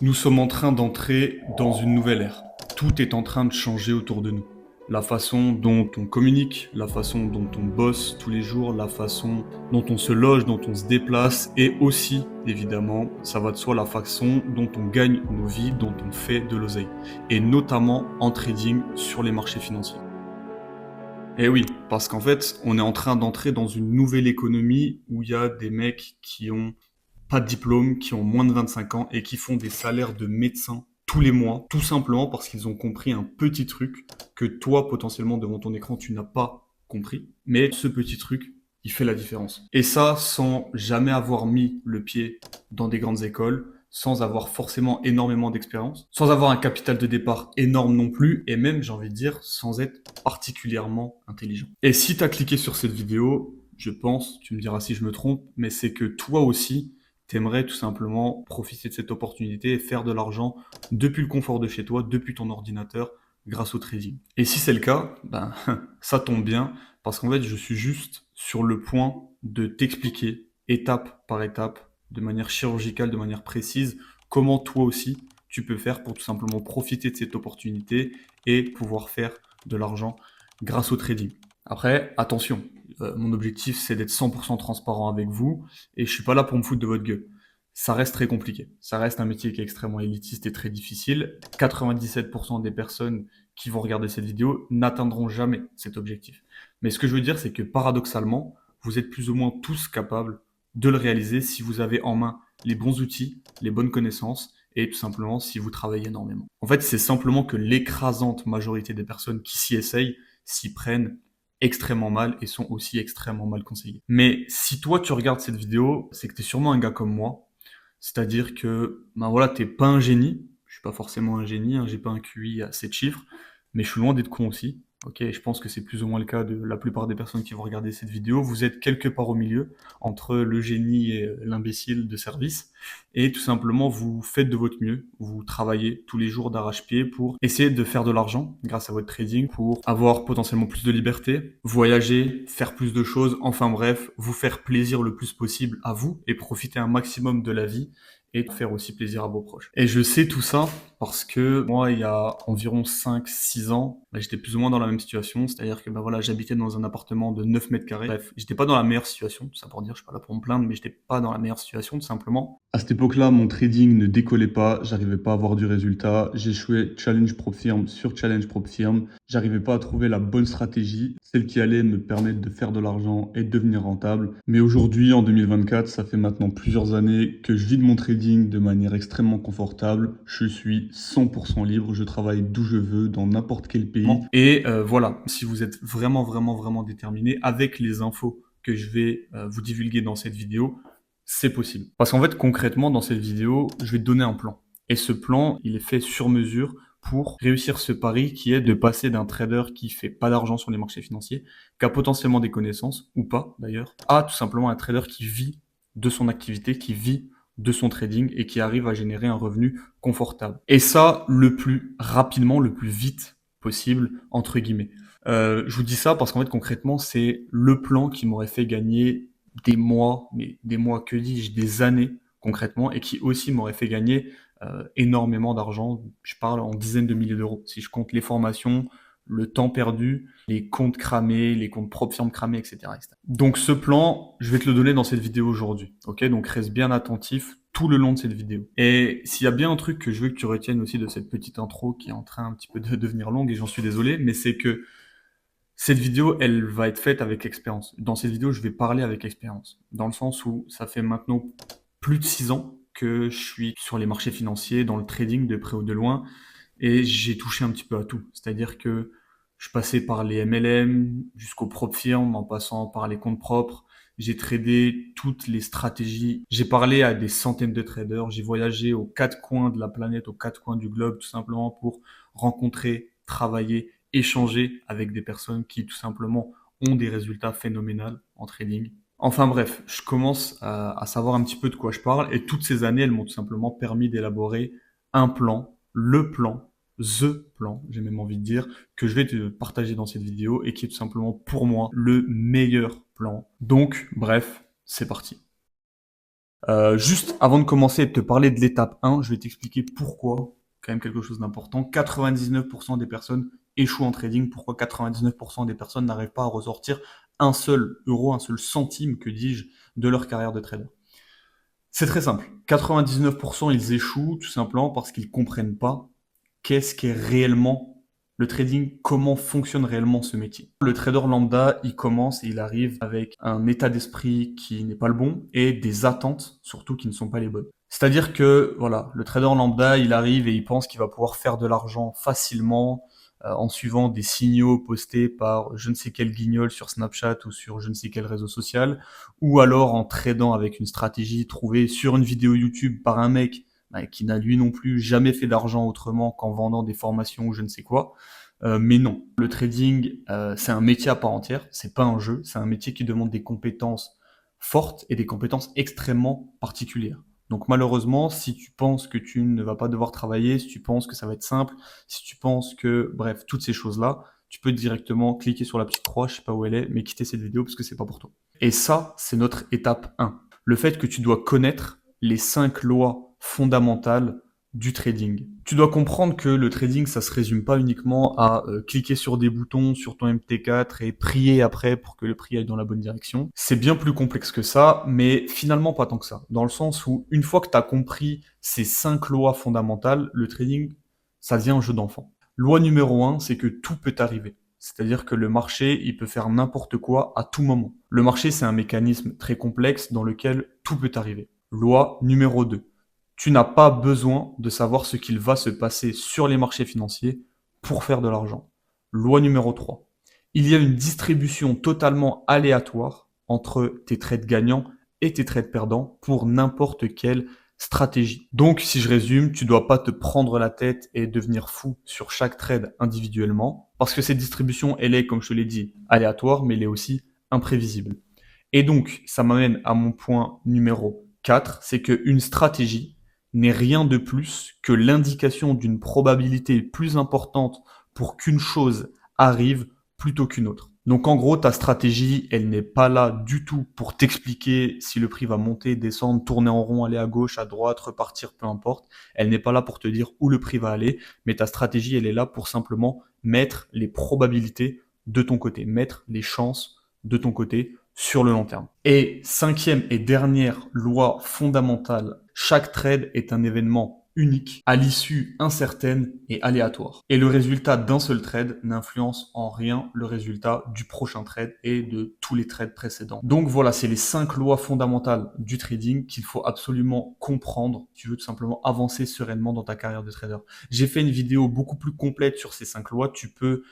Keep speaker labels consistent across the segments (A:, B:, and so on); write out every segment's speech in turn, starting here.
A: Nous sommes en train d'entrer dans une nouvelle ère. Tout est en train de changer autour de nous. La façon dont on communique, la façon dont on bosse tous les jours, la façon dont on se loge, dont on se déplace, et aussi, évidemment, ça va de soi, la façon dont on gagne nos vies, dont on fait de l'oseille. Et notamment en trading sur les marchés financiers. Et oui, parce qu'en fait, on est en train d'entrer dans une nouvelle économie où il y a des mecs qui ont pas de diplôme, qui ont moins de 25 ans et qui font des salaires de médecins tous les mois, tout simplement parce qu'ils ont compris un petit truc que toi, potentiellement, devant ton écran, tu n'as pas compris. Mais ce petit truc, il fait la différence. Et ça, sans jamais avoir mis le pied dans des grandes écoles, sans avoir forcément énormément d'expérience, sans avoir un capital de départ énorme non plus, et même, j'ai envie de dire, sans être particulièrement intelligent. Et si tu as cliqué sur cette vidéo, je pense, tu me diras si je me trompe, mais c'est que toi aussi, t'aimerais tout simplement profiter de cette opportunité et faire de l'argent depuis le confort de chez toi, depuis ton ordinateur, grâce au trading. Et si c'est le cas, ben, ça tombe bien, parce qu'en fait, je suis juste sur le point de t'expliquer, étape par étape, de manière chirurgicale, de manière précise, comment toi aussi, tu peux faire pour tout simplement profiter de cette opportunité et pouvoir faire de l'argent grâce au trading. Après, attention, mon objectif, c'est d'être 100% transparent avec vous et je suis pas là pour me foutre de votre gueule. Ça reste très compliqué. Ça reste un métier qui est extrêmement élitiste et très difficile. 97% des personnes qui vont regarder cette vidéo n'atteindront jamais cet objectif. Mais ce que je veux dire, c'est que paradoxalement, vous êtes plus ou moins tous capables de le réaliser si vous avez en main les bons outils, les bonnes connaissances et tout simplement si vous travaillez énormément. En fait, c'est simplement que l'écrasante majorité des personnes qui s'y essayent s'y prennent extrêmement mal et sont aussi extrêmement mal conseillés. Mais si toi tu regardes cette vidéo, c'est que tu es sûrement un gars comme moi. C'est-à-dire que ben voilà, t'es pas un génie. Je suis pas forcément un génie, hein, j'ai pas un QI à 7 chiffres, mais je suis loin d'être con aussi. Ok, je pense que c'est plus ou moins le cas de la plupart des personnes qui vont regarder cette vidéo. Vous êtes quelque part au milieu entre le génie et l'imbécile de service. Et tout simplement, vous faites de votre mieux. Vous travaillez tous les jours d'arrache-pied pour essayer de faire de l'argent grâce à votre trading, pour avoir potentiellement plus de liberté, voyager, faire plus de choses. Enfin bref, vous faire plaisir le plus possible à vous et profiter un maximum de la vie et faire aussi plaisir à vos proches. Et je sais tout ça parce que moi, il y a environ 5-6 ans, j'étais plus ou moins dans la même situation, c'est-à-dire que voilà, j'habitais dans un appartement de 9 mètres carrés. Bref, j'étais pas dans la meilleure situation, tout ça pour dire, je suis pas là pour me plaindre, mais j'étais pas dans la meilleure situation, tout simplement. À cette époque-là, mon trading ne décollait pas, j'arrivais pas à avoir du résultat, j'échouais challenge prop firm sur challenge prop firm, j'arrivais pas à trouver la bonne stratégie, celle qui allait me permettre de faire de l'argent et de devenir rentable. Mais aujourd'hui, en 2024, ça fait maintenant plusieurs années que je vis de mon trading de manière extrêmement confortable. Je suis 100% libre, je travaille d'où je veux, dans n'importe quel pays. Et voilà, si vous êtes vraiment, vraiment, vraiment déterminé avec les infos que je vais vous divulguer dans cette vidéo, c'est possible. Parce qu'en fait, concrètement, dans cette vidéo, je vais te donner un plan. Et ce plan, il est fait sur mesure pour réussir ce pari qui est de passer d'un trader qui fait pas d'argent sur les marchés financiers, qui a potentiellement des connaissances, ou pas d'ailleurs, à tout simplement un trader qui vit de son activité, qui vit de son trading et qui arrive à générer un revenu confortable. Et ça, le plus rapidement, le plus vite possible, entre guillemets. Je vous dis ça parce qu'en fait, concrètement, c'est le plan qui m'aurait fait gagner des mois, mais des mois, que dis-je, des années concrètement, et qui aussi m'aurait fait gagner énormément d'argent. Je parle en dizaines de milliers d'euros. Si je compte les formations, le temps perdu, les comptes cramés, les comptes propres firmes cramés, etc., etc. Donc ce plan, je vais te le donner dans cette vidéo aujourd'hui. Ok, donc reste bien attentif tout le long de cette vidéo. Et s'il y a bien un truc que je veux que tu retiennes aussi de cette petite intro qui est en train un petit peu de devenir longue, et j'en suis désolé, mais c'est que cette vidéo, elle va être faite avec expérience. Dans cette vidéo, je vais parler avec expérience. Dans le sens où ça fait maintenant plus de 6 ans que je suis sur les marchés financiers, dans le trading de près ou de loin, et j'ai touché un petit peu à tout. C'est-à-dire que je passais par les MLM jusqu'aux propres firmes, en passant par les comptes propres. J'ai tradé toutes les stratégies. J'ai parlé à des centaines de traders. J'ai voyagé aux quatre coins de la planète, aux quatre coins du globe, tout simplement pour rencontrer, travailler, échanger avec des personnes qui, tout simplement, ont des résultats phénoménaux en trading. Enfin bref, je commence à savoir un petit peu de quoi je parle et toutes ces années, elles m'ont tout simplement permis d'élaborer un plan, le plan, the plan, j'ai même envie de dire, que je vais te partager dans cette vidéo et qui est tout simplement pour moi le meilleur plan. Donc, bref, c'est parti. Juste avant de commencer et de te parler de l'étape 1, je vais t'expliquer pourquoi, quand même quelque chose d'important, 99% des personnes échouent en trading, pourquoi 99% des personnes n'arrivent pas à ressortir un seul euro, un seul centime, que dis-je, de leur carrière de trader. C'est très simple. 99% ils échouent tout simplement parce qu'ils comprennent pas qu'est-ce qu'est réellement le trading, comment fonctionne réellement ce métier. Le trader lambda, il commence et il arrive avec un état d'esprit qui n'est pas le bon et des attentes surtout qui ne sont pas les bonnes. C'est-à-dire que voilà, le trader lambda, il arrive et il pense qu'il va pouvoir faire de l'argent facilement en suivant des signaux postés par je ne sais quel guignol sur Snapchat ou sur je ne sais quel réseau social, ou alors en tradant avec une stratégie trouvée sur une vidéo YouTube par un mec qui n'a lui non plus jamais fait d'argent autrement qu'en vendant des formations ou je ne sais quoi. Mais non, le trading, c'est un métier à part entière, c'est pas un jeu, c'est un métier qui demande des compétences fortes et des compétences extrêmement particulières. Donc malheureusement, si tu penses que tu ne vas pas devoir travailler, si tu penses que ça va être simple, si tu penses que, bref, toutes ces choses-là, tu peux directement cliquer sur la petite croix, je sais pas où elle est, mais quitter cette vidéo parce que c'est pas pour toi. Et ça, c'est notre étape 1. Le fait que tu dois connaître les 5 lois fondamentales du trading. Tu dois comprendre que le trading, ça se résume pas uniquement à cliquer sur des boutons sur ton MT4 et prier après pour que le prix aille dans la bonne direction. C'est bien plus complexe que ça, mais finalement pas tant que ça. Dans le sens où une fois que tu as compris ces 5 lois fondamentales, le trading, ça devient un jeu d'enfant. Loi numéro 1, c'est que tout peut arriver. C'est-à-dire que le marché, il peut faire n'importe quoi à tout moment. Le marché, c'est un mécanisme très complexe dans lequel tout peut arriver. Loi numéro 2. Tu n'as pas besoin de savoir ce qu'il va se passer sur les marchés financiers pour faire de l'argent. Loi numéro 3. Il y a une distribution totalement aléatoire entre tes trades gagnants et tes trades perdants pour n'importe quelle stratégie. Donc, si je résume, tu ne dois pas te prendre la tête et devenir fou sur chaque trade individuellement, parce que cette distribution, elle est, comme je te l'ai dit, aléatoire, mais elle est aussi imprévisible. Et donc, ça m'amène à mon point numéro 4, c'est qu'une stratégie n'est rien de plus que l'indication d'une probabilité plus importante pour qu'une chose arrive plutôt qu'une autre. Donc en gros, ta stratégie, elle n'est pas là du tout pour t'expliquer si le prix va monter, descendre, tourner en rond, aller à gauche, à droite, repartir, peu importe. Elle n'est pas là pour te dire où le prix va aller, mais ta stratégie, elle est là pour simplement mettre les probabilités de ton côté, mettre les chances de ton côté sur le long terme. Et cinquième et dernière loi fondamentale, chaque trade est un événement unique, à l'issue incertaine et aléatoire. Et le résultat d'un seul trade n'influence en rien le résultat du prochain trade et de tous les trades précédents. Donc voilà, c'est les 5 lois fondamentales du trading qu'il faut absolument comprendre si tu veux tout simplement avancer sereinement dans ta carrière de trader. J'ai fait une vidéo beaucoup plus complète sur ces 5 lois, tu peux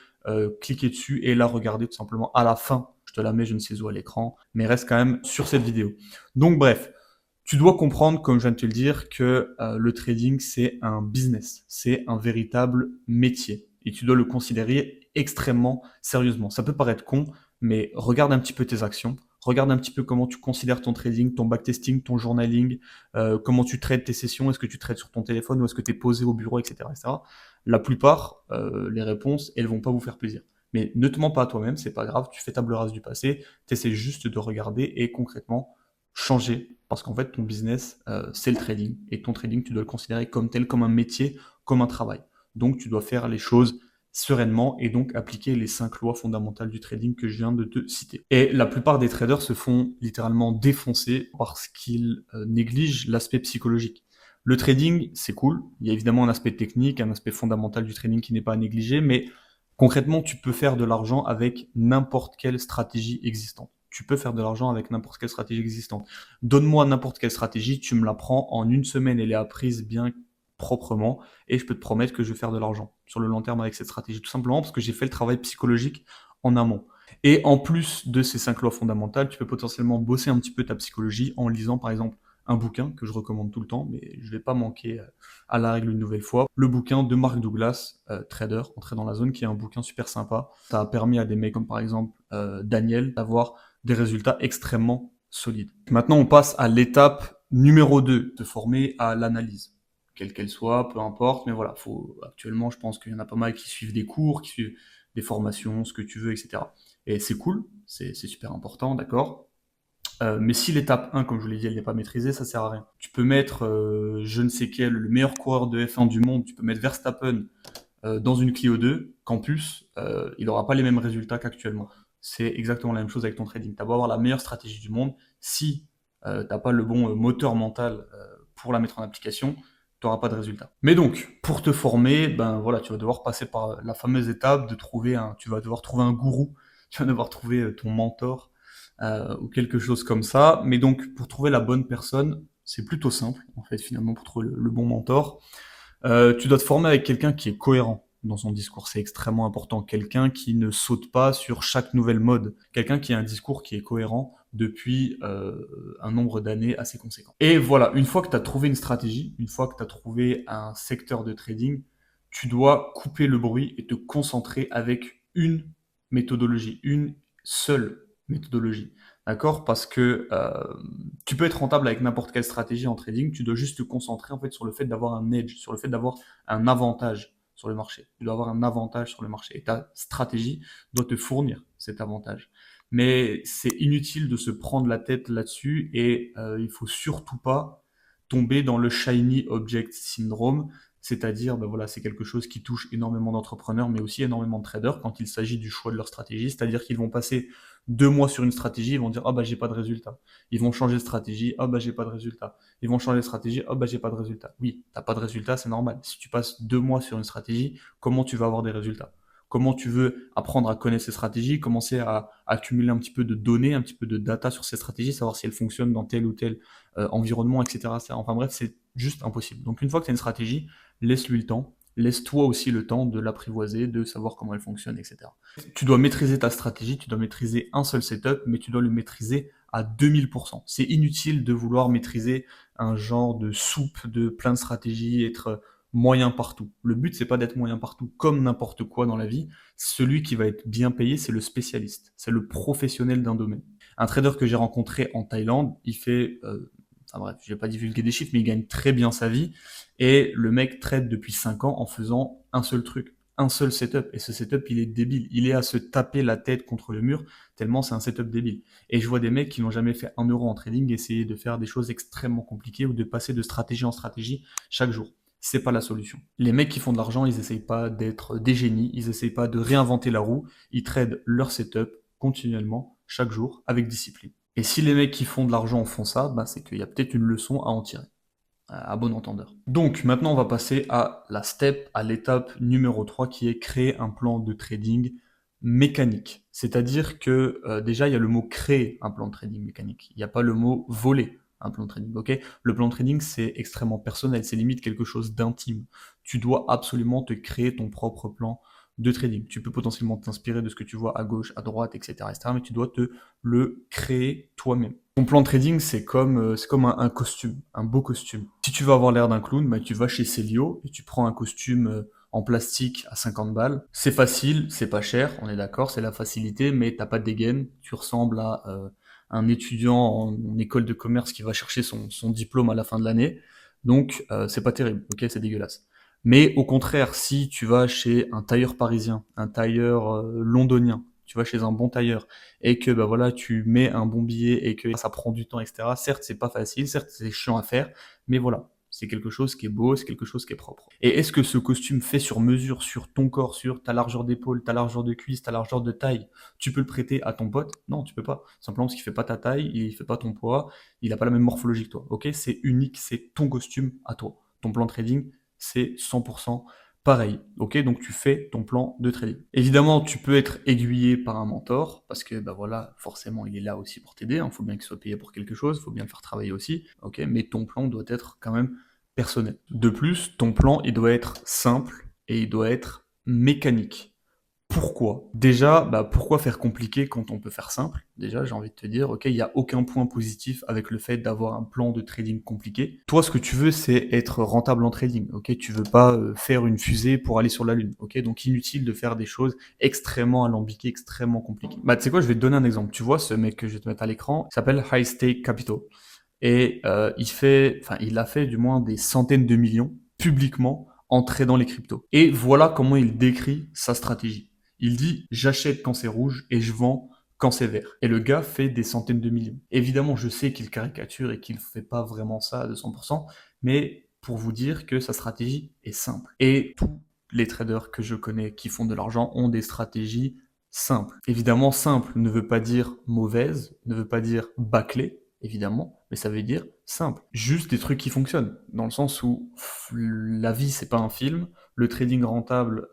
A: cliquer dessus et la regarder tout simplement à la fin. Je te la mets je ne sais où à l'écran, mais reste quand même sur cette vidéo. Donc bref, tu dois comprendre, comme je viens de te le dire, que le trading, c'est un business, c'est un véritable métier. Et tu dois le considérer extrêmement sérieusement. Ça peut paraître con, mais regarde un petit peu tes actions, regarde un petit peu comment tu considères ton trading, ton backtesting, ton journaling, comment tu traites tes sessions, est-ce que tu traites sur ton téléphone ou est-ce que tu es posé au bureau, etc. etc. La plupart, les réponses, elles vont pas vous faire plaisir. Mais ne te mens pas à toi-même, c'est pas grave, tu fais table rase du passé, tu essaies juste de regarder et concrètement changer parce qu'en fait ton business c'est le trading et ton trading tu dois le considérer comme tel, comme un métier, comme un travail. Donc tu dois faire les choses sereinement et donc appliquer les 5 lois fondamentales du trading que je viens de te citer. Et la plupart des traders se font littéralement défoncer parce qu'ils négligent l'aspect psychologique. Le trading, c'est cool. Il y a évidemment un aspect technique, un aspect fondamental du trading qui n'est pas à négliger, mais concrètement, tu peux faire de l'argent avec n'importe quelle stratégie existante. Tu peux faire de l'argent avec n'importe quelle stratégie existante. Donne-moi n'importe quelle stratégie, tu me la prends en une semaine, elle est apprise bien proprement et je peux te promettre que je vais faire de l'argent sur le long terme avec cette stratégie. Tout simplement parce que j'ai fait le travail psychologique en amont. Et en plus de ces 5 lois fondamentales, tu peux potentiellement bosser un petit peu ta psychologie en lisant par exemple un bouquin que je recommande tout le temps, mais je ne vais pas manquer à la règle une nouvelle fois. Le bouquin de Mark Douglas, Trader, Entrer dans la zone, qui est un bouquin super sympa. Ça a permis à des mecs comme par exemple Daniel d'avoir des résultats extrêmement solides. Maintenant, on passe à l'étape numéro 2, te former à l'analyse. Quelle qu'elle soit, peu importe, mais voilà, actuellement, je pense qu'il y en a pas mal qui suivent des cours, qui suivent des formations, ce que tu veux, etc. Et c'est cool, c'est super important, d'accord. Mais si l'étape 1, comme je vous l'ai dit, elle n'est pas maîtrisée, ça sert à rien. Tu peux mettre je ne sais quel, le meilleur coureur de F1 du monde, tu peux mettre Verstappen dans une Clio 2, qu'en plus, il n'aura pas les mêmes résultats qu'actuellement. C'est exactement la même chose avec ton trading. Tu as beau avoir la meilleure stratégie du monde, si tu n'as pas le bon moteur mental pour la mettre en application, tu n'auras pas de résultat. Mais donc, pour te former, ben voilà, tu vas devoir passer par la fameuse étape de trouver tu vas devoir trouver un gourou, tu vas devoir trouver ton mentor ou quelque chose comme ça. Mais donc, pour trouver la bonne personne, c'est plutôt simple, en fait, finalement, pour trouver le bon mentor. Tu dois te former avec quelqu'un qui est cohérent dans son discours. C'est extrêmement important. Quelqu'un qui ne saute pas sur chaque nouvelle mode. Quelqu'un qui a un discours qui est cohérent depuis un nombre d'années assez conséquent. Et voilà, une fois que tu as trouvé une stratégie, une fois que tu as trouvé un secteur de trading, tu dois couper le bruit et te concentrer avec une méthodologie, une seule méthodologie. D'accord? Parce que tu peux être rentable avec n'importe quelle stratégie en trading, tu dois juste te concentrer en fait sur le fait d'avoir un edge, sur le fait d'avoir un avantage sur le marché. Tu dois avoir un avantage sur le marché et ta stratégie doit te fournir cet avantage. Mais c'est inutile de se prendre la tête là-dessus et il faut surtout pas tomber dans le shiny object syndrome, c'est-à-dire ben voilà, c'est quelque chose qui touche énormément d'entrepreneurs mais aussi énormément de traders quand il s'agit du choix de leur stratégie, c'est-à-dire qu'ils vont passer 2 mois sur une stratégie, ils vont dire ah bah j'ai pas de résultat. Ils vont changer de stratégie, ah bah j'ai pas de résultat. Ils vont changer de stratégie, ah bah j'ai pas de résultat. Oui, t'as pas de résultat, c'est normal. Si tu passes 2 mois sur une stratégie, comment tu vas avoir des résultats? Comment tu veux apprendre à connaître ces stratégies, commencer à accumuler un petit peu de données, un petit peu de data sur ces stratégies, savoir si elles fonctionnent dans tel ou tel environnement, etc. Enfin bref, c'est juste impossible. Donc une fois que tu as une stratégie, laisse-lui le temps, laisse-toi aussi le temps de l'apprivoiser, de savoir comment elle fonctionne, etc. Tu dois maîtriser ta stratégie, tu dois maîtriser un seul setup, mais tu dois le maîtriser à 2000%. C'est inutile de vouloir maîtriser un genre de soupe de plein de stratégies, être moyen partout. Le but, c'est pas d'être moyen partout, comme n'importe quoi dans la vie. Celui qui va être bien payé, c'est le spécialiste, c'est le professionnel d'un domaine. Un trader que j'ai rencontré en Thaïlande, il fait, enfin bref, je vais pas divulguer des chiffres, mais il gagne très bien sa vie. Et le mec trade depuis 5 ans en faisant un seul truc, un seul setup. Et ce setup, il est débile. Il est à se taper la tête contre le mur, tellement c'est un setup débile. Et je vois des mecs qui n'ont jamais fait 1 euro en trading essayer de faire des choses extrêmement compliquées ou de passer de stratégie en stratégie chaque jour. C'est pas la solution. Les mecs qui font de l'argent, ils essayent pas d'être des génies, ils essayent pas de réinventer la roue, ils tradent leur setup continuellement, chaque jour, avec discipline. Et si les mecs qui font de l'argent font ça, bah c'est qu'il y a peut-être une leçon à en tirer à bon entendeur. Donc maintenant on va passer à à l'étape numéro 3 qui est créer un plan de trading mécanique. C'est-à-dire que déjà il y a le mot créer un plan de trading mécanique. Il n'y a pas le mot voler un plan de trading. Ok, le plan de trading c'est extrêmement personnel, c'est limite quelque chose d'intime. Tu dois absolument te créer ton propre plan de trading. Tu peux potentiellement t'inspirer de ce que tu vois à gauche, à droite, etc., etc., mais tu dois te le créer toi-même. Ton plan de trading, c'est comme un costume, un beau costume. Si tu veux avoir l'air d'un clown, bah, tu vas chez Célio et tu prends un costume en plastique à 50 balles. C'est facile, c'est pas cher, on est d'accord, c'est la facilité, mais t'as pas de dégaine. Tu ressembles à un étudiant en école de commerce qui va chercher son diplôme à la fin de l'année. Donc, c'est pas terrible, ok, c'est dégueulasse. Mais au contraire, si tu vas chez un tailleur parisien, un tailleur londonien, tu vas chez un bon tailleur et que bah voilà, tu mets un bon billet et que ça prend du temps, etc. Certes, c'est pas facile, certes, c'est chiant à faire, mais voilà, c'est quelque chose qui est beau, c'est quelque chose qui est propre. Et est-ce que ce costume fait sur mesure, sur ton corps, sur ta largeur d'épaule, ta largeur de cuisse, ta largeur de taille, tu peux le prêter à ton pote? Non, tu peux pas. Simplement parce qu'il fait pas ta taille, il fait pas ton poids, il a pas la même morphologie que toi. Ok, c'est unique, c'est ton costume à toi. Ton plan de trading, c'est 100% pareil. Ok, donc tu fais ton plan de trading. Évidemment, tu peux être aiguillé par un mentor parce que bah voilà, forcément, il est là aussi pour t'aider. Il faut bien qu'il soit payé pour quelque chose, il faut bien le faire travailler aussi. Ok, mais ton plan doit être quand même personnel. De plus, ton plan, il doit être simple et il doit être mécanique. Pourquoi? Déjà, bah, pourquoi faire compliqué quand on peut faire simple? Déjà, j'ai envie de te dire, ok, il n'y a aucun point positif avec le fait d'avoir un plan de trading compliqué. Toi, ce que tu veux, c'est être rentable en trading, ok? Tu veux pas faire une fusée pour aller sur la Lune, ok? Donc, inutile de faire des choses extrêmement alambiquées, extrêmement compliquées. Bah, tu sais quoi, je vais te donner un exemple. Tu vois, ce mec que je vais te mettre à l'écran, il s'appelle High Stake Capital. Et il a fait du moins des centaines de millions publiquement en tradant les cryptos. Et voilà comment il décrit sa stratégie. Il dit j'achète quand c'est rouge et je vends quand c'est vert. Et le gars fait des centaines de millions. Évidemment, je sais qu'il caricature et qu'il ne fait pas vraiment ça à 200%, mais pour vous dire que sa stratégie est simple. Et tous les traders que je connais qui font de l'argent ont des stratégies simples. Évidemment, simple ne veut pas dire mauvaise, ne veut pas dire bâclée, évidemment, mais ça veut dire simple. Juste des trucs qui fonctionnent, dans le sens où la vie, c'est pas un film, le trading rentable,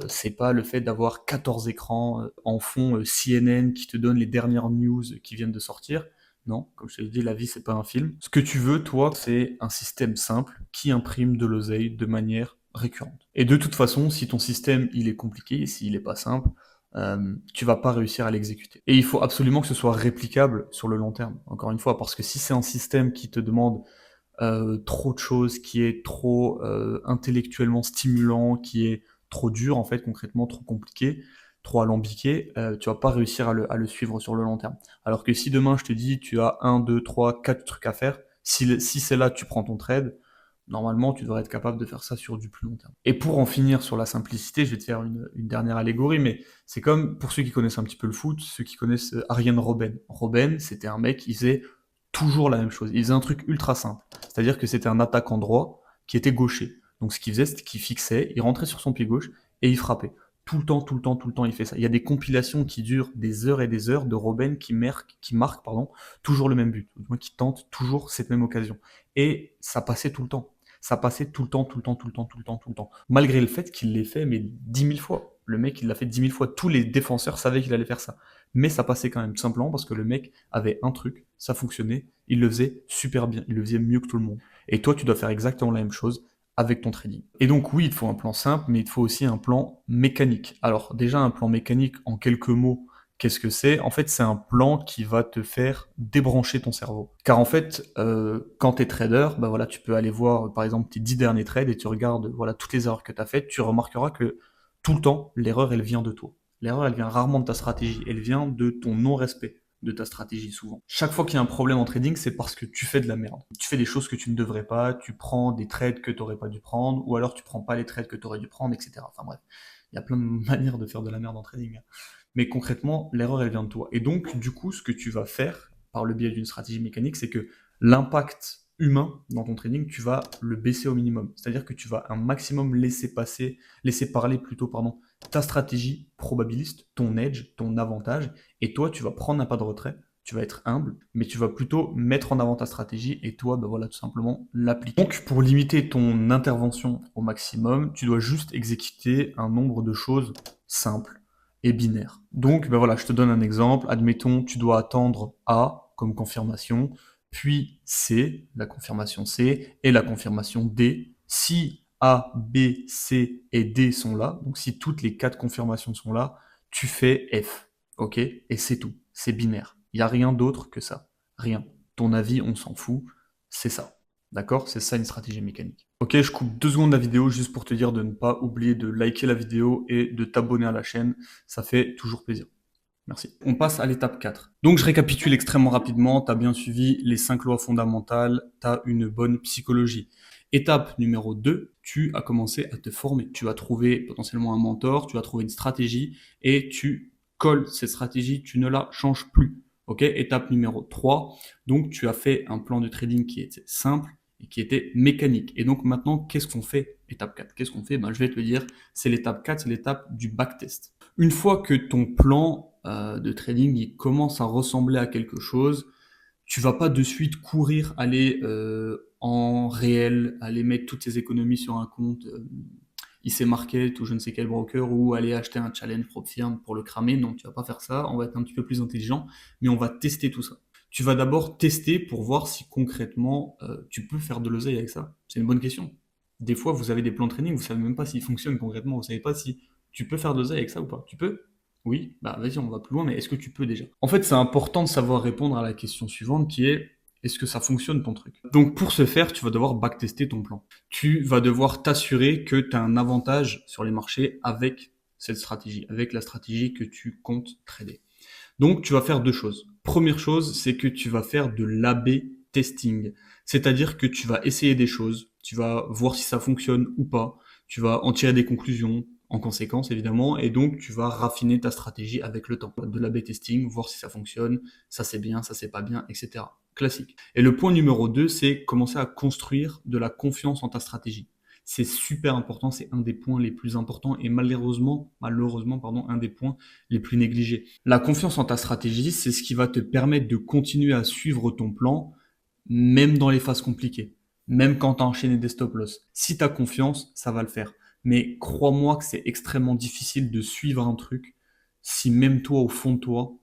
A: c'est pas le fait d'avoir 14 écrans en fond CNN qui te donnent les dernières news qui viennent de sortir. Non, comme je te l'ai dit, la vie, c'est pas un film. Ce que tu veux, toi, c'est un système simple qui imprime de l'oseille de manière récurrente. Et de toute façon, si ton système, il est compliqué, s'il est pas simple, tu vas pas réussir à l'exécuter. Et il faut absolument que ce soit réplicable sur le long terme, encore une fois, parce que si c'est un système qui te demande trop de choses, qui est trop intellectuellement stimulant, qui est trop dur, en fait, concrètement, trop compliqué, trop alambiqué, tu vas pas réussir à le suivre sur le long terme. Alors que si demain, je te dis, tu as 1, 2, 3, 4 trucs à faire, si c'est là, tu prends ton trade, normalement, tu devrais être capable de faire ça sur du plus long terme. Et pour en finir sur la simplicité, je vais te faire une dernière allégorie, mais c'est comme, pour ceux qui connaissent un petit peu le foot, ceux qui connaissent Arjen Robben. Robben, c'était un mec qui faisait toujours la même chose. Il faisait un truc ultra simple. C'est-à-dire que c'était un attaquant droit qui était gaucher. Donc ce qu'il faisait, c'est qu'il fixait, il rentrait sur son pied gauche et il frappait. Tout le temps, tout le temps, tout le temps, il fait ça. Il y a des compilations qui durent des heures et des heures de Robben qui marque toujours le même but, ou du moins qui tente toujours cette même occasion. Et ça passait tout le temps. Ça passait tout le temps, tout le temps, tout le temps, tout le temps, tout le temps. Malgré le fait qu'il l'ait fait, mais 10 000 fois. Le mec, il l'a fait 10 000 fois. Tous les défenseurs savaient qu'il allait faire ça. Mais ça passait quand même, tout simplement parce que le mec avait un truc, ça fonctionnait, il le faisait super bien, il le faisait mieux que tout le monde. Et toi, tu dois faire exactement la même chose avec ton trading. Et donc oui, il te faut un plan simple, mais il te faut aussi un plan mécanique. Alors déjà, un plan mécanique, en quelques mots, qu'est-ce que c'est? En fait, c'est un plan qui va te faire débrancher ton cerveau. Car en fait, quand tu es trader, bah voilà, tu peux aller voir par exemple tes 10 derniers trades et tu regardes voilà, toutes les erreurs que tu as faites, tu remarqueras que tout le temps, l'erreur, elle vient de toi. L'erreur, elle vient rarement de ta stratégie, elle vient de ton non-respect de ta stratégie souvent. Chaque fois qu'il y a un problème en trading, c'est parce que tu fais de la merde. Tu fais des choses que tu ne devrais pas, tu prends des trades que tu n'aurais pas dû prendre, ou alors tu prends pas les trades que tu aurais dû prendre, etc. Enfin bref, il y a plein de manières de faire de la merde en trading. Mais concrètement, l'erreur, elle vient de toi. Et donc, du coup, ce que tu vas faire par le biais d'une stratégie mécanique, c'est que l'impact humain dans ton trading, tu vas le baisser au minimum. C'est-à-dire que tu vas un maximum laisser parler plutôt, pardon, ta stratégie probabiliste, ton edge, ton avantage, et toi, tu vas prendre un pas de retrait, tu vas être humble, mais tu vas plutôt mettre en avant ta stratégie et toi, ben voilà, tout simplement l'appliquer. Donc, pour limiter ton intervention au maximum, tu dois juste exécuter un nombre de choses simples et binaires. Donc, ben voilà, je te donne un exemple. Admettons, tu dois attendre A comme confirmation, puis C, la confirmation C, et la confirmation D. Si A, B, C et D sont là, donc si toutes les 4 confirmations sont là, tu fais F, ok? Et c'est tout, c'est binaire. Il n'y a rien d'autre que ça, rien. Ton avis, on s'en fout, c'est ça. D'accord? C'est ça une stratégie mécanique. Ok, je coupe 2 secondes la vidéo juste pour te dire de ne pas oublier de liker la vidéo et de t'abonner à la chaîne, ça fait toujours plaisir. Merci. On passe à l'étape 4. Donc je récapitule extrêmement rapidement, tu as bien suivi les 5 lois fondamentales, tu as une bonne psychologie. Étape numéro 2, tu as commencé à te former. Tu vas trouver potentiellement un mentor, tu vas trouver une stratégie et tu colles cette stratégie, tu ne la changes plus. Ok. Étape numéro 3, donc tu as fait un plan de trading qui était simple et qui était mécanique. Et donc maintenant, qu'est-ce qu'on fait? Étape 4, qu'est-ce qu'on fait? Je vais te le dire, c'est l'étape 4, c'est l'étape du backtest. Une fois que ton plan de trading il commence à ressembler à quelque chose, tu vas pas de suite courir, aller en réel, aller mettre toutes tes économies sur un compte IC Market ou je ne sais quel broker ou aller acheter un challenge propre firme pour le cramer. Non, tu vas pas faire ça. On va être un petit peu plus intelligent, mais on va tester tout ça. Tu vas d'abord tester pour voir si concrètement tu peux faire de l'oseille avec ça. C'est une bonne question. Des fois, vous avez des plans de trading, vous savez même pas s'ils fonctionnent concrètement, vous savez pas si tu peux faire de l'oseille avec ça ou pas. Tu peux? Oui, bah vas-y, on va plus loin, mais est-ce que tu peux déjà? En fait, c'est important de savoir répondre à la question suivante qui est est-ce que ça fonctionne ton truc? Donc pour ce faire, tu vas devoir backtester ton plan. Tu vas devoir t'assurer que tu as un avantage sur les marchés avec cette stratégie, avec la stratégie que tu comptes trader. Donc tu vas faire 2 choses. Première chose, c'est que tu vas faire de l'A/B testing. C'est-à-dire que tu vas essayer des choses, tu vas voir si ça fonctionne ou pas, tu vas en tirer des conclusions, en conséquence évidemment, et donc tu vas raffiner ta stratégie avec le temps. De l'A/B testing, voir si ça fonctionne, ça c'est bien, ça c'est pas bien, etc. Classique. Et le point numéro 2, c'est commencer à construire de la confiance en ta stratégie. C'est super important, c'est un des points les plus importants et malheureusement, pardon, un des points les plus négligés. La confiance en ta stratégie, c'est ce qui va te permettre de continuer à suivre ton plan, même dans les phases compliquées, même quand tu as enchaîné des stop-loss. Si tu as confiance, ça va le faire. Mais crois-moi que c'est extrêmement difficile de suivre un truc si même toi, au fond de toi,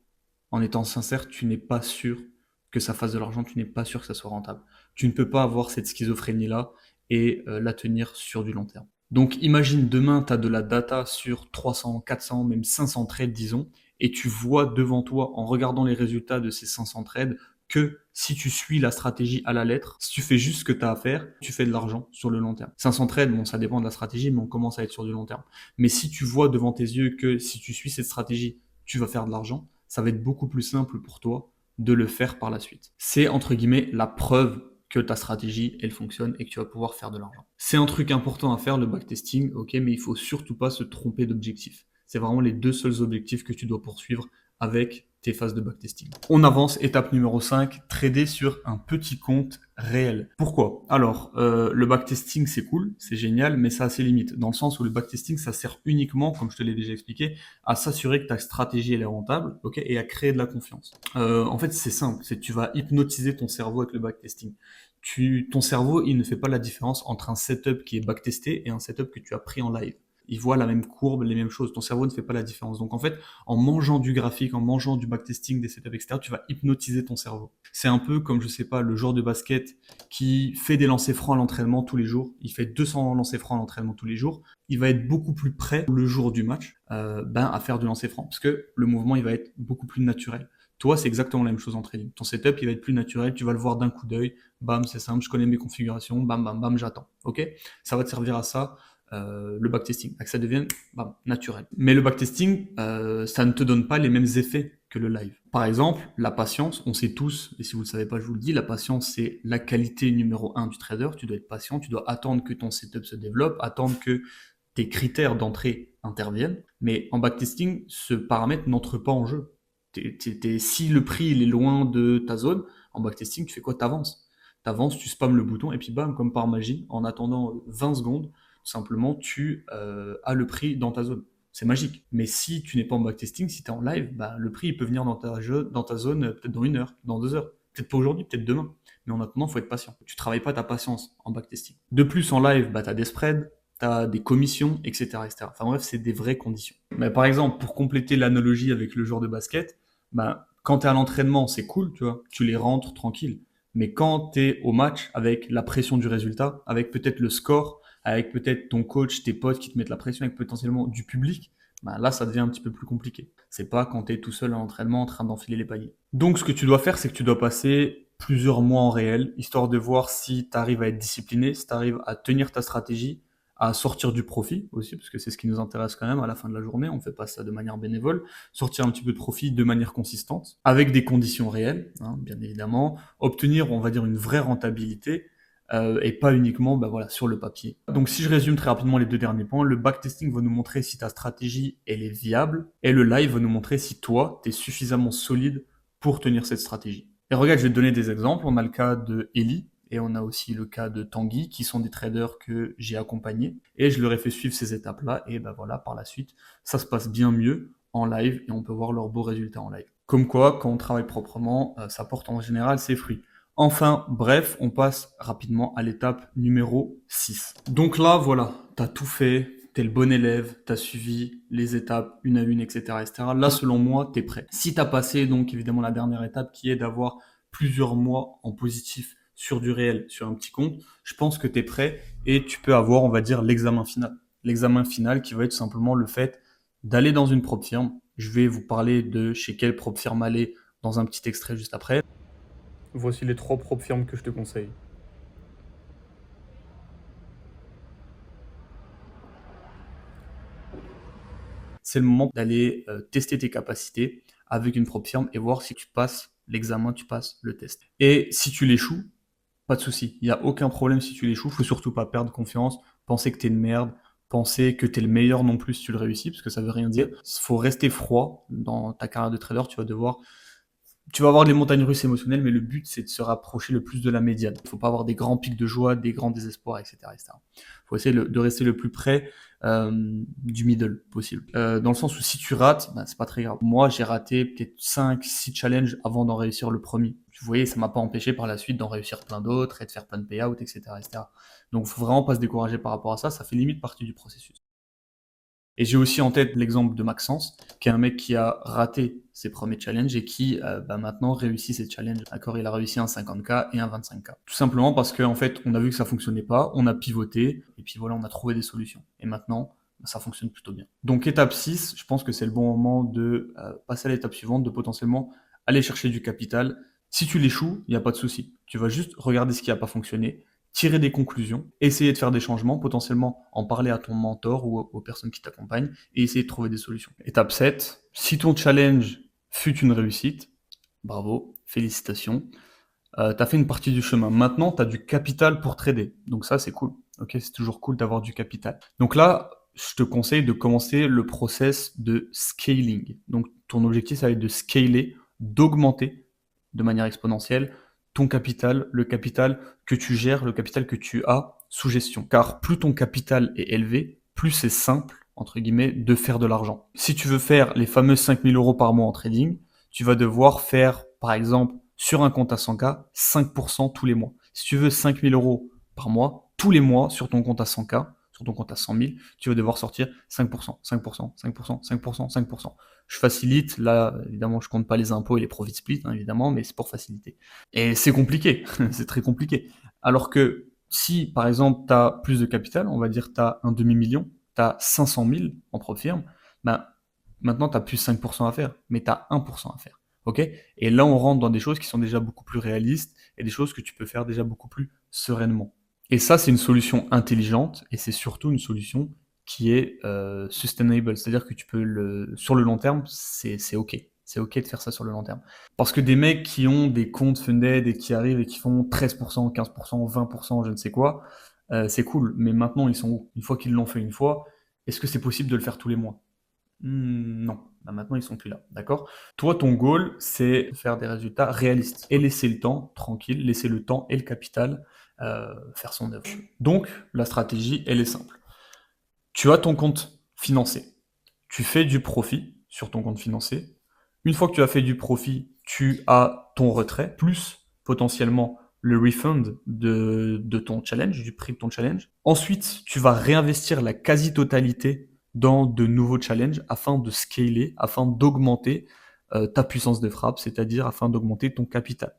A: en étant sincère, tu n'es pas sûr que ça fasse de l'argent, tu n'es pas sûr que ça soit rentable. Tu ne peux pas avoir cette schizophrénie-là et la tenir sur du long terme. Donc imagine demain, tu as de la data sur 300, 400, même 500 trades, disons, et tu vois devant toi, en regardant les résultats de ces 500 trades, que si tu suis la stratégie à la lettre, si tu fais juste ce que tu as à faire, tu fais de l'argent sur le long terme. 500 trades, bon, ça dépend de la stratégie, mais on commence à être sur du long terme. Mais si tu vois devant tes yeux que si tu suis cette stratégie, tu vas faire de l'argent, ça va être beaucoup plus simple pour toi de le faire par la suite. C'est entre guillemets la preuve que ta stratégie, elle fonctionne et que tu vas pouvoir faire de l'argent. C'est un truc important à faire, le backtesting, ok, mais il faut surtout pas se tromper d'objectif. C'est vraiment les deux seuls objectifs que tu dois poursuivre avec tes phases de backtesting. On avance, étape numéro 5, trader sur un petit compte réel. Pourquoi? Alors, le backtesting, c'est cool, c'est génial, mais ça a ses limites. Dans le sens où le backtesting, ça sert uniquement, comme je te l'ai déjà expliqué, à s'assurer que ta stratégie, elle est rentable, ok, et à créer de la confiance. En fait, c'est simple, c'est que tu vas hypnotiser ton cerveau avec le backtesting. Ton cerveau, il ne fait pas la différence entre un setup qui est backtesté et un setup que tu as pris en live. Il voit la même courbe, les mêmes choses. Ton cerveau ne fait pas la différence. Donc en fait, en mangeant du graphique, en mangeant du backtesting, des setups, etc., tu vas hypnotiser ton cerveau. C'est un peu comme, je sais pas, le joueur de basket qui fait des lancers francs à l'entraînement tous les jours. Il fait 200 lancers francs à l'entraînement tous les jours. Il va être beaucoup plus prêt le jour du match à faire du lancer franc. Parce que le mouvement, il va être beaucoup plus naturel. Toi, c'est exactement la même chose en trading. Ton setup, il va être plus naturel. Tu vas le voir d'un coup d'œil. Bam, c'est simple. Je connais mes configurations. Bam, bam, bam, j'attends. Ok? Ça va te servir à ça. Le backtesting, que ça devienne naturel. Mais le backtesting, ça ne te donne pas les mêmes effets que le live. Par exemple, la patience, on sait tous, et si vous ne le savez pas, je vous le dis, la patience, c'est la qualité numéro 1 du trader. Tu dois être patient, tu dois attendre que ton setup se développe, attendre que tes critères d'entrée interviennent. Mais en backtesting, ce paramètre n'entre pas en jeu. Si le prix il est loin de ta zone, en backtesting, tu fais quoi? T'avances, tu spammes le bouton, et puis bam, comme par magie, en attendant 20 secondes, simplement tu as le prix dans ta zone. C'est magique. Mais si tu n'es pas en backtesting, si tu es en live, le prix il peut venir dans ta zone peut-être dans 1 heure, dans 2 heures. Peut-être pas aujourd'hui, peut-être demain. Mais en attendant, il faut être patient. Tu travailles pas ta patience en backtesting. De plus, en live, tu as des spreads, tu as des commissions, etc., etc. Enfin bref, c'est des vraies conditions. Mais par exemple, pour compléter l'analogie avec le joueur de basket, quand tu es à l'entraînement, c'est cool, tu vois, tu les rentres tranquille. Mais quand tu es au match, avec la pression du résultat, avec peut-être le score, avec peut-être ton coach, tes potes qui te mettent la pression, avec potentiellement du public, là, ça devient un petit peu plus compliqué. C'est pas quand tu es tout seul à l'entraînement en train d'enfiler les paniers. Donc, ce que tu dois faire, c'est que tu dois passer plusieurs mois en réel, histoire de voir si tu arrives à être discipliné, si tu arrives à tenir ta stratégie, à sortir du profit aussi, parce que c'est ce qui nous intéresse quand même à la fin de la journée, on fait pas ça de manière bénévole, sortir un petit peu de profit de manière consistante, avec des conditions réelles, bien évidemment, obtenir, on va dire, une vraie rentabilité, et pas uniquement sur le papier. Donc si je résume très rapidement les deux derniers points, le backtesting va nous montrer si ta stratégie elle est viable, et le live va nous montrer si toi, tu es suffisamment solide pour tenir cette stratégie. Et regarde, je vais te donner des exemples. On a le cas de Eli, et on a aussi le cas de Tanguy, qui sont des traders que j'ai accompagnés, et je leur ai fait suivre ces étapes-là, et par la suite, ça se passe bien mieux en live, et on peut voir leurs beaux résultats en live. Comme quoi, quand on travaille proprement, ça porte en général ses fruits. Enfin, bref, on passe rapidement à l'étape numéro 6. Donc là, voilà, t'as tout fait, t'es le bon élève, t'as suivi les étapes une à une, etc., etc. Là, selon moi, t'es prêt. Si t'as passé, donc, évidemment, la dernière étape qui est d'avoir plusieurs mois en positif sur du réel, sur un petit compte, je pense que t'es prêt et tu peux avoir, on va dire, l'examen final. L'examen final qui va être simplement le fait d'aller dans une propre firme. Je vais vous parler de chez quelle propre firme aller dans un petit extrait juste après. Voici les 3 propres firmes que je te conseille. C'est le moment d'aller tester tes capacités avec une propre firme et voir si tu passes l'examen, tu passes le test. Et si tu l'échoues, pas de souci. Il n'y a aucun problème si tu l'échoues. Il ne faut surtout pas perdre confiance, penser que tu es une merde, penser que tu es le meilleur non plus si tu le réussis, parce que ça veut rien dire. Il faut rester froid dans ta carrière de trader, tu vas avoir des montagnes russes émotionnelles, mais le but, c'est de se rapprocher le plus de la médiane. Il ne faut pas avoir des grands pics de joie, des grands désespoirs, etc. Il faut essayer de rester le plus près du middle possible. Dans le sens où si tu rates, c'est pas très grave. Moi, j'ai raté peut-être 5-6 challenges avant d'en réussir le premier. Vous voyez, ça m'a pas empêché par la suite d'en réussir plein d'autres et de faire plein de payouts, etc. Donc, il faut vraiment pas se décourager par rapport à ça. Ça fait limite partie du processus. Et j'ai aussi en tête l'exemple de Maxence, qui est un mec qui a raté ses premiers challenges et qui maintenant réussit ses challenges. D'accord, il a réussi un 50K et un 25K. Tout simplement parce qu'en fait, on a vu que ça fonctionnait pas, on a pivoté, et puis voilà, on a trouvé des solutions. Et maintenant, ça fonctionne plutôt bien. Donc étape 6, je pense que c'est le bon moment de passer à l'étape suivante, de potentiellement aller chercher du capital. Si tu l'échoues, il n'y a pas de souci. Tu vas juste regarder ce qui n'a pas fonctionné, tirer des conclusions, essayer de faire des changements, potentiellement en parler à ton mentor ou aux personnes qui t'accompagnent et essayer de trouver des solutions. Étape 7, si ton challenge fut une réussite, bravo, félicitations, tu as fait une partie du chemin. Maintenant, tu as du capital pour trader. Donc ça, c'est cool. Ok, c'est toujours cool d'avoir du capital. Donc là, je te conseille de commencer le process de scaling. Donc ton objectif, ça va être de scaler, d'augmenter de manière exponentielle ton capital, le capital que tu gères, le capital que tu as sous gestion. Car plus ton capital est élevé, plus c'est simple, entre guillemets, de faire de l'argent. Si tu veux faire les fameux 5000 euros par mois en trading, tu vas devoir faire, par exemple, sur un compte à 100K, 5% tous les mois. Si tu veux 5000 euros par mois, tous les mois sur ton compte à 100K, sur ton compte à 100 000, tu vas devoir sortir 5%, 5%, 5%, 5%, 5%. Je facilite, là, évidemment, je compte pas les impôts et les profit split, hein, évidemment, mais c'est pour faciliter. Et c'est compliqué, c'est très compliqué. Alors que si, par exemple, tu as plus de capital, on va dire tu as un demi-million, tu as 500 000 en propre firme, ben, maintenant tu as plus 5% à faire, mais tu as 1% à faire. Ok? Et là, on rentre dans des choses qui sont déjà beaucoup plus réalistes et des choses que tu peux faire déjà beaucoup plus sereinement. Et ça, c'est une solution intelligente et c'est surtout une solution qui est sustainable, c'est-à-dire que tu peux sur le long terme, c'est ok. C'est ok de faire ça sur le long terme. Parce que des mecs qui ont des comptes funded et qui arrivent et qui font 13%, 15%, 20%, je ne sais quoi, c'est cool. Mais maintenant, ils sont où? Une fois qu'ils l'ont fait une fois, est-ce que c'est possible de le faire tous les mois? Non. Bah, maintenant, ils sont plus là. D'accord? Toi, ton goal, c'est de faire des résultats réalistes et laisser le temps tranquille, laisser le temps et le capital faire son œuvre. Donc, la stratégie, elle est simple. Tu as ton compte financé. Tu fais du profit sur ton compte financé. Une fois que tu as fait du profit, tu as ton retrait, plus potentiellement le refund de ton challenge, du prix de ton challenge. Ensuite, tu vas réinvestir la quasi-totalité dans de nouveaux challenges afin de scaler, afin d'augmenter ta puissance de frappe, c'est-à-dire afin d'augmenter ton capital.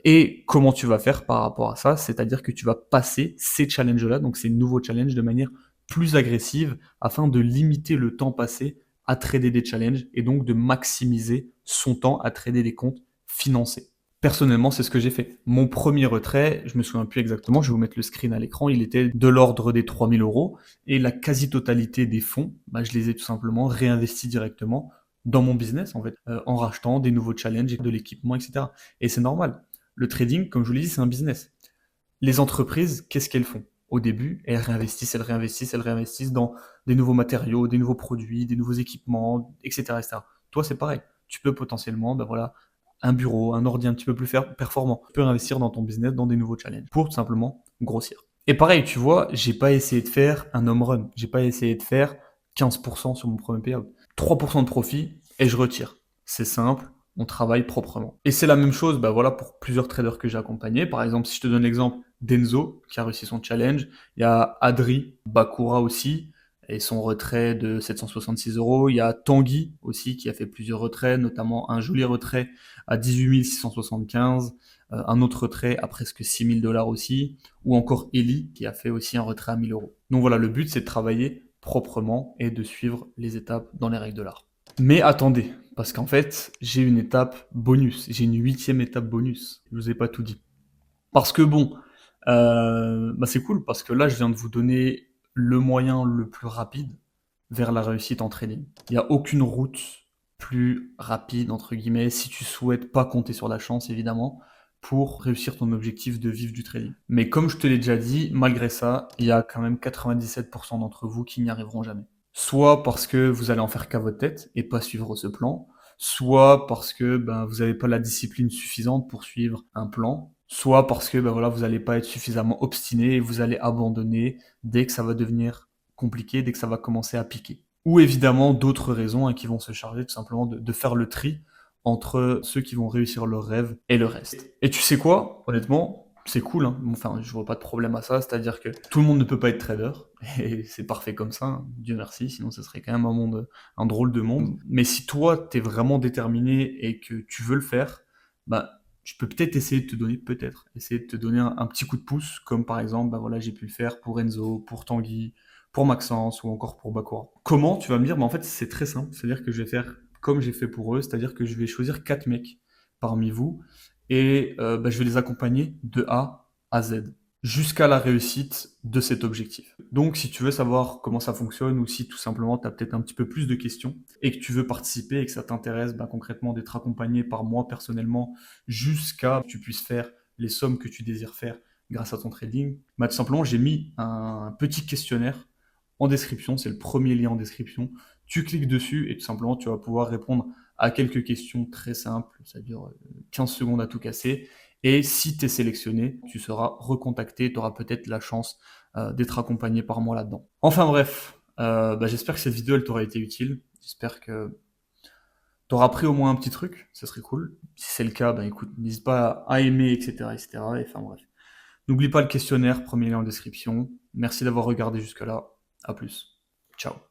A: Et comment tu vas faire par rapport à ça? C'est-à-dire que tu vas passer ces challenges-là, donc ces nouveaux challenges, de manière plus agressive afin de limiter le temps passé à trader des challenges et donc de maximiser son temps à trader des comptes financés. Personnellement, c'est ce que j'ai fait. Mon premier retrait, je me souviens plus exactement, je vais vous mettre le screen à l'écran, il était de l'ordre des 3000 euros et la quasi-totalité des fonds, je les ai tout simplement réinvestis directement dans mon business en fait, en rachetant des nouveaux challenges, de l'équipement, etc. Et c'est normal. Le trading, comme je vous l'ai dit, c'est un business. Les entreprises, qu'est-ce qu'elles font? Au début, elles réinvestissent, elles réinvestissent, elles réinvestissent dans des nouveaux matériaux, des nouveaux produits, des nouveaux équipements, etc. etc. Toi, c'est pareil. Tu peux potentiellement, voilà, un bureau, un ordi un petit peu plus performant. Tu peux investir dans ton business, dans des nouveaux challenges, pour tout simplement grossir. Et pareil, tu vois, j'ai pas essayé de faire un home run. J'ai pas essayé de faire 15% sur mon premier payout. 3% de profit et je retire. C'est simple, on travaille proprement. Et c'est la même chose voilà, pour plusieurs traders que j'ai accompagnés. Par exemple, si je te donne l'exemple d'Enzo, qui a réussi son challenge, il y a Adri Bakura aussi, et son retrait de 766 euros. Il y a Tanguy aussi, qui a fait plusieurs retraits, notamment un joli retrait à 18 675, un autre retrait à presque 6 000 $ aussi, ou encore Eli, qui a fait aussi un retrait à 1 000 euros. Donc voilà, le but, c'est de travailler proprement et de suivre les étapes dans les règles de l'art. Mais attendez, parce qu'en fait, j'ai une étape bonus, j'ai une 8e étape bonus. Je vous ai pas tout dit. Parce que bon, c'est cool, parce que là, je viens de vous donner le moyen le plus rapide vers la réussite en trading. Il n'y a aucune route plus rapide, entre guillemets, si tu souhaites pas compter sur la chance, évidemment, pour réussir ton objectif de vivre du trading. Mais comme je te l'ai déjà dit, malgré ça, il y a quand même 97% d'entre vous qui n'y arriveront jamais. Soit parce que vous allez en faire qu'à votre tête et pas suivre ce plan, soit parce que vous n'avez pas la discipline suffisante pour suivre un plan, soit parce que vous n'allez pas être suffisamment obstiné et vous allez abandonner dès que ça va devenir compliqué, dès que ça va commencer à piquer. Ou évidemment d'autres raisons qui vont se charger tout simplement de faire le tri entre ceux qui vont réussir leur rêve et le reste. Et tu sais quoi, honnêtement, c'est cool, hein. Enfin, je vois pas de problème à ça, c'est-à-dire que tout le monde ne peut pas être trader, et c'est parfait comme ça, hein. Dieu merci, sinon ce serait quand même un drôle de monde. Mais si toi, t'es vraiment déterminé et que tu veux le faire, je peux peut-être essayer de te donner un petit coup de pouce, comme par exemple, j'ai pu le faire pour Enzo, pour Tanguy, pour Maxence ou encore pour Bakura. Comment? Tu vas me dire, en fait, c'est très simple, c'est-à-dire que je vais faire comme j'ai fait pour eux, c'est-à-dire que je vais choisir 4 mecs parmi vous et je vais les accompagner de A à Z jusqu'à la réussite de cet objectif. Donc si tu veux savoir comment ça fonctionne ou si tout simplement tu as peut-être un petit peu plus de questions et que tu veux participer et que ça t'intéresse concrètement d'être accompagné par moi personnellement jusqu'à ce que tu puisses faire les sommes que tu désires faire grâce à ton trading, tout simplement j'ai mis un petit questionnaire en description, c'est le premier lien en description. Tu cliques dessus et tout simplement tu vas pouvoir répondre à quelques questions très simples, ça dure 15 secondes à tout casser. Et si tu es sélectionné, tu seras recontacté, tu auras peut-être la chance d'être accompagné par moi là-dedans. Enfin bref, j'espère que cette vidéo elle t'aura été utile. J'espère que tu auras appris au moins un petit truc, ça serait cool. Si c'est le cas, écoute, n'hésite pas à aimer, etc. etc. Et enfin bref. N'oublie pas le questionnaire, premier lien en description. Merci d'avoir regardé jusque-là. À plus. Ciao.